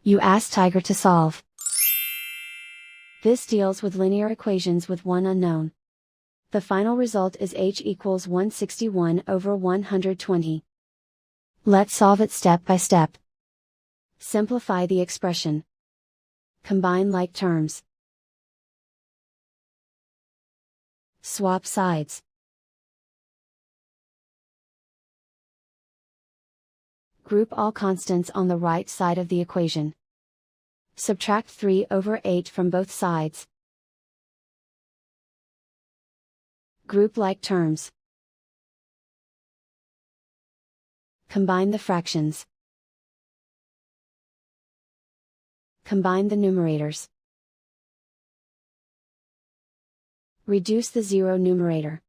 You ask Tiger to solve. This deals with linear equations with one unknown. The final result is h equals 161 over 120. Let's solve it step by step. Simplify the expression. Combine like terms. Swap sides. Group all constants on the right side of the equation. Subtract 3 over 8 from both sides. Group like terms. Combine the fractions. Combine the numerators. Reduce the zero numerator.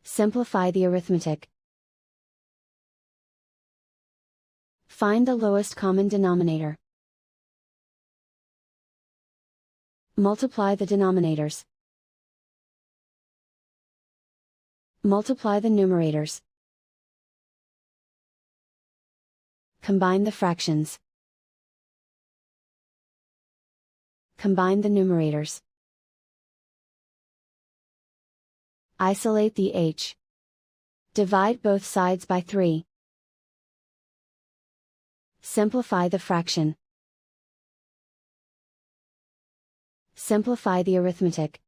Simplify the arithmetic. Find the lowest common denominator. Multiply the denominators. Multiply the numerators. Combine the fractions. Combine the numerators. Isolate the h. Divide both sides by 3. Simplify the fraction. Simplify the arithmetic.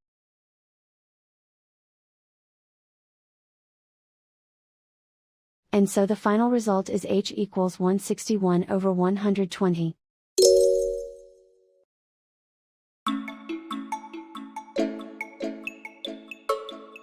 And so the final result is h equals 161 over 120.